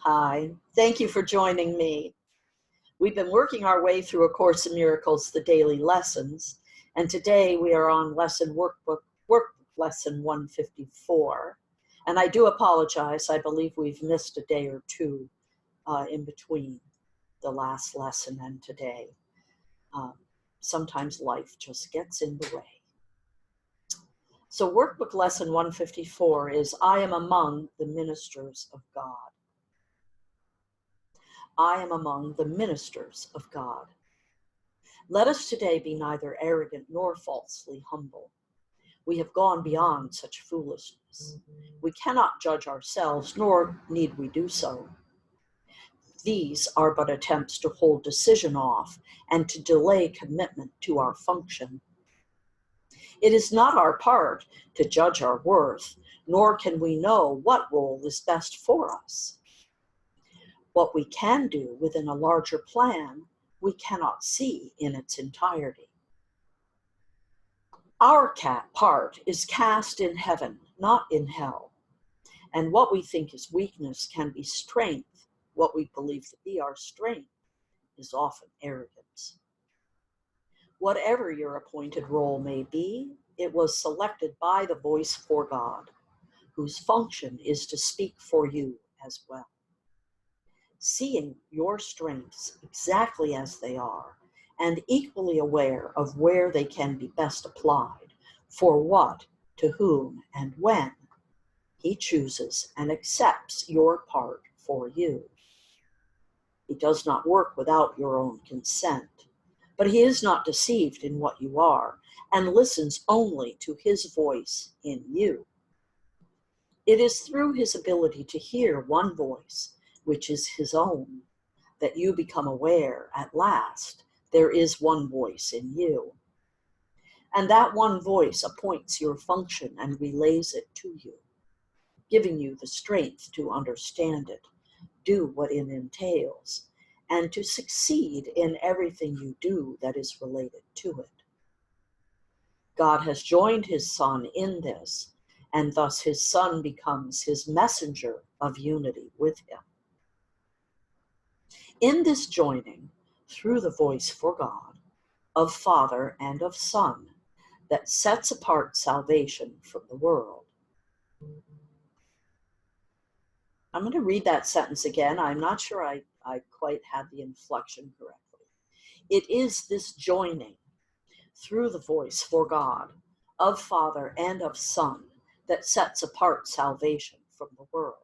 Hi, thank you for joining me. We've been working our way through A Course in Miracles, the daily lessons, and today we are on Workbook Lesson 154. And I do apologize, I believe we've missed a day or two in between the last lesson and today. Sometimes life just gets in the way. So Workbook Lesson 154 is, I am among the ministers of God. I am among the ministers of God. Let us today be neither arrogant nor falsely humble. We have gone beyond such foolishness. We cannot judge ourselves, nor need we do so. These are but attempts to hold decision off and to delay commitment to our function. It is not our part to judge our worth, nor can we know what role is best for us. What we can do within a larger plan, we cannot see in its entirety. Our part is cast in heaven, not in hell. And what we think is weakness can be strength. What we believe to be our strength is often arrogance. Whatever your appointed role may be, it was selected by the voice for God, whose function is to speak for you as well. Seeing your strengths exactly as they are, and equally aware of where they can be best applied, for what, to whom, and when, he chooses and accepts your part for you. He does not work without your own consent, but he is not deceived in what you are, and listens only to his voice in you. It is through his ability to hear one voice, which is his own, that you become aware at last there is one voice in you. And that one voice appoints your function and relays it to you, giving you the strength to understand it, do what it entails, and to succeed in everything you do that is related to it. God has joined his Son in this, and thus his Son becomes his messenger of unity with him. In this joining, through the voice for God, of Father and of Son, that sets apart salvation from the world. I'm going to read that sentence again. I'm not sure I quite had the inflection correctly. It is this joining through the voice for God, of Father and of Son, that sets apart salvation from the world.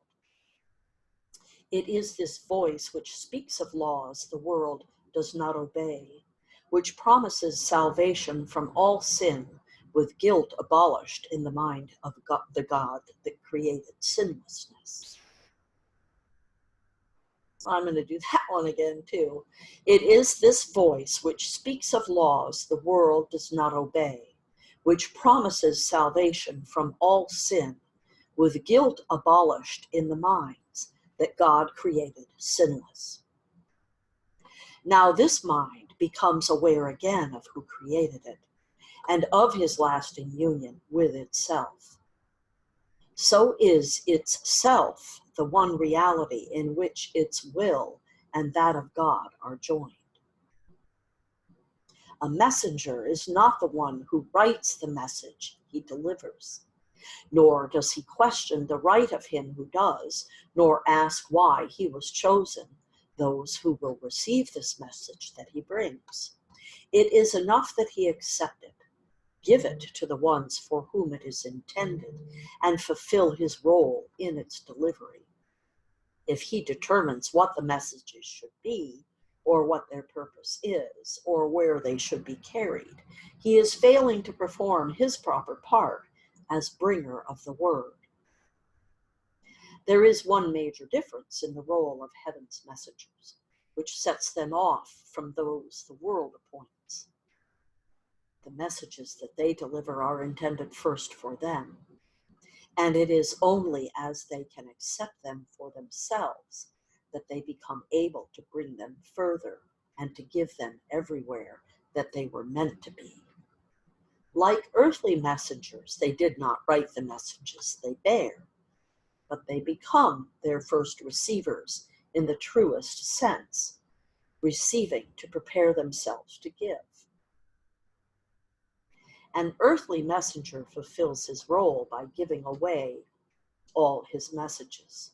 It is this voice which speaks of laws the world does not obey, which promises salvation from all sin, with guilt abolished in the mind of God, the God that created sinlessness. I'm going to do that one again too. It is this voice which speaks of laws the world does not obey, which promises salvation from all sin, with guilt abolished in the minds that God created sinless. Now this mind becomes aware again of who created it, and of his lasting union with itself. So is its self the one reality in which its will and that of God are joined. A messenger is not the one who writes the message he delivers, nor does he question the right of him who does, nor ask why he was chosen, those who will receive this message that he brings. It is enough that he accept it, give it to the ones for whom it is intended, and fulfill his role in its delivery. If he determines what the messages should be, or what their purpose is, or where they should be carried, he is failing to perform his proper part as bringer of the word. There is one major difference in the role of heaven's messengers, which sets them off from those the world appoints. The messages that they deliver are intended first for them, and it is only as they can accept them for themselves that they become able to bring them further and to give them everywhere that they were meant to be. Like earthly messengers, they did not write the messages they bear. but they become their first receivers in the truest sense, receiving to prepare themselves to give. An earthly messenger fulfills his role by giving away all his messages.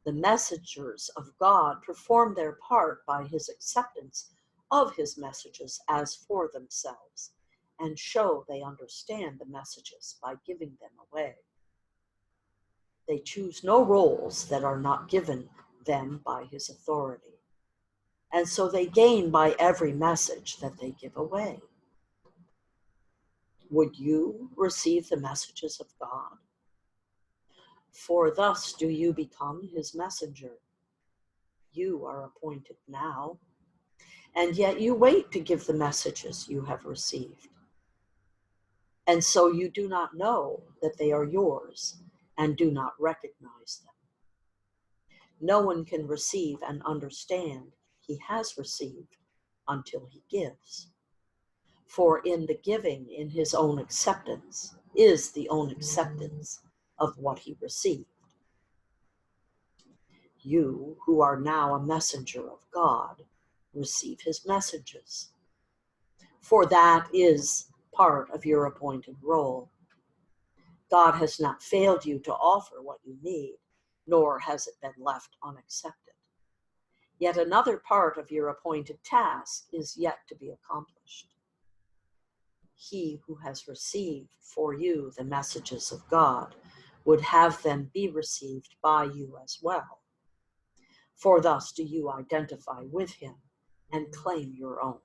The messengers of God perform their part by his acceptance of his messages as for themselves, and show they understand the messages by giving them away. They choose no roles that are not given them by his authority, and so they gain by every message that they give away. Would you receive the messages of God? For thus do you become his messenger. You are appointed now, and yet you wait to give the messages you have received. And so you do not know that they are yours and do not recognize them. No one can receive and understand he has received until he gives. For in the giving in his own acceptance is the own acceptance of what he received. You, who are now a messenger of God, receive his messages. For that is part of your appointed role. God has not failed you to offer what you need, nor has it been left unaccepted. Yet another part of your appointed task is yet to be accomplished. He who has received for you the messages of God would have them be received by you as well. For thus do you identify with him and claim your own.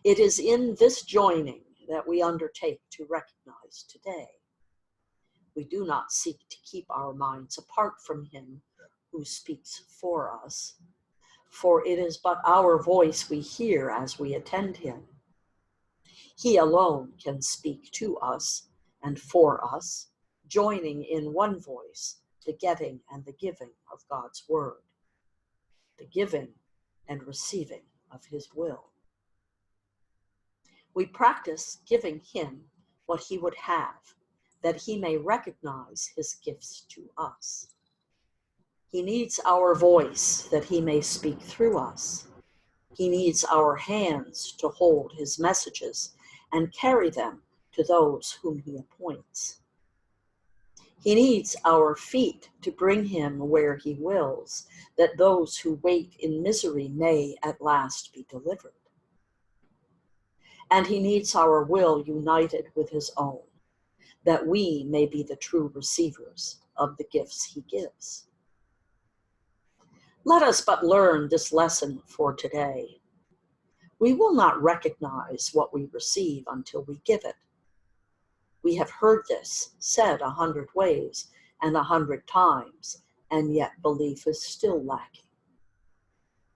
It is in this joining that we undertake to recognize today. We do not seek to keep our minds apart from him who speaks for us, for it is but our voice we hear as we attend him. He alone can speak to us and for us, joining in one voice the getting and the giving of God's word, the giving and receiving of his will. We practice giving him what he would have, that he may recognize his gifts to us. He needs our voice that he may speak through us. He needs our hands to hold his messages and carry them to those whom he appoints. He needs our feet to bring him where he wills, that those who wait in misery may at last be delivered. And he needs our will united with his own, that we may be the true receivers of the gifts he gives. Let us but learn this lesson for today. We will not recognize what we receive until we give it. We have heard this said 100 ways and 100 times, and yet belief is still lacking.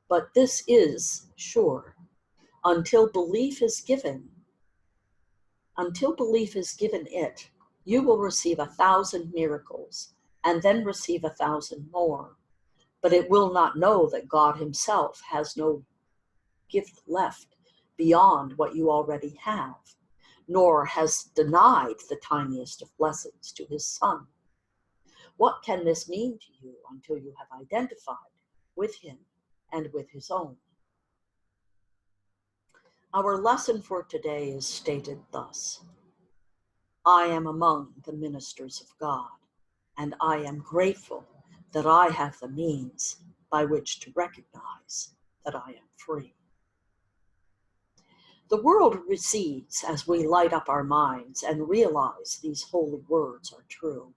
But this is sure. Until belief is given it, you will receive 1,000 miracles and then receive 1,000 more. But it will not know that God himself has no gift left beyond what you already have, nor has denied the tiniest of blessings to his Son. What can this mean to you until you have identified with him and with his own? Our lesson for today is stated thus: I am among the ministers of God, and I am grateful that I have the means by which to recognize that I am free. The world recedes as we light up our minds and realize these holy words are true.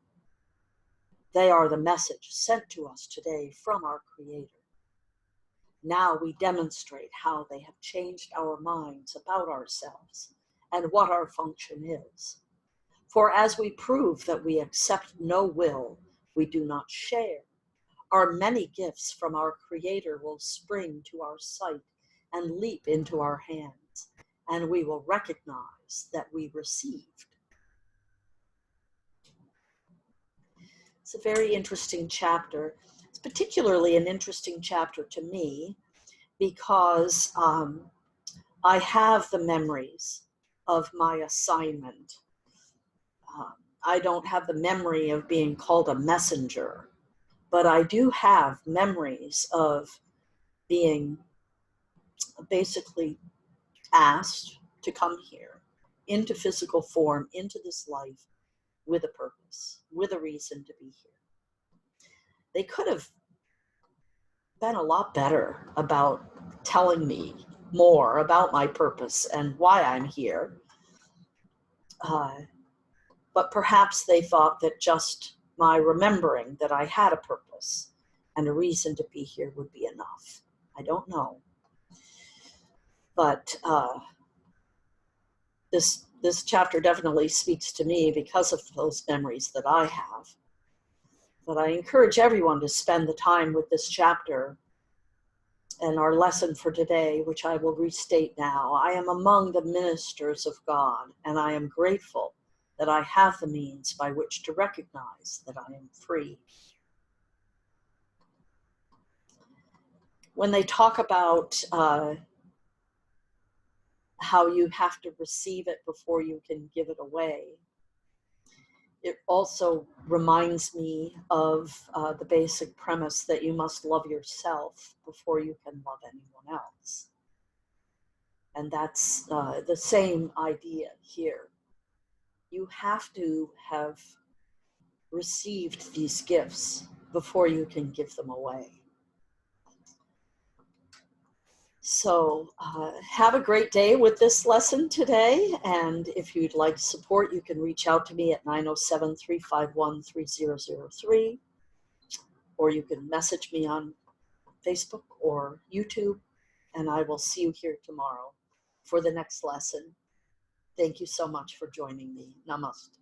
They are the message sent to us today from our Creator. Now we demonstrate how they have changed our minds about ourselves and what our function is. For as we prove that we accept no will we do not share, our many gifts from our Creator will spring to our sight and leap into our hands, and we will recognize that we received. It's a very interesting chapter. It's particularly an interesting chapter to me because I have the memories of my assignment. I don't have the memory of being called a messenger, but I do have memories of being basically asked to come here into physical form, into this life, with a purpose, with a reason to be here. They could have been a lot better about telling me more about my purpose and why I'm here. But perhaps they thought that just my remembering that I had a purpose and a reason to be here would be enough. I don't know. But this chapter definitely speaks to me because of those memories that I have. But I encourage everyone to spend the time with this chapter and our lesson for today, which I will restate now. I am among the ministers of God, and I am grateful that I have the means by which to recognize that I am free. When they talk about how you have to receive it before you can give it away, it also reminds me of the basic premise that you must love yourself before you can love anyone else. And that's the same idea here. You have to have received these gifts before you can give them away. So have a great day with this lesson today. And if you'd like support, you can reach out to me at 907-351-3003, or you can message me on Facebook or YouTube, and I will see you here tomorrow for the next lesson. Thank you so much for joining me. Namaste.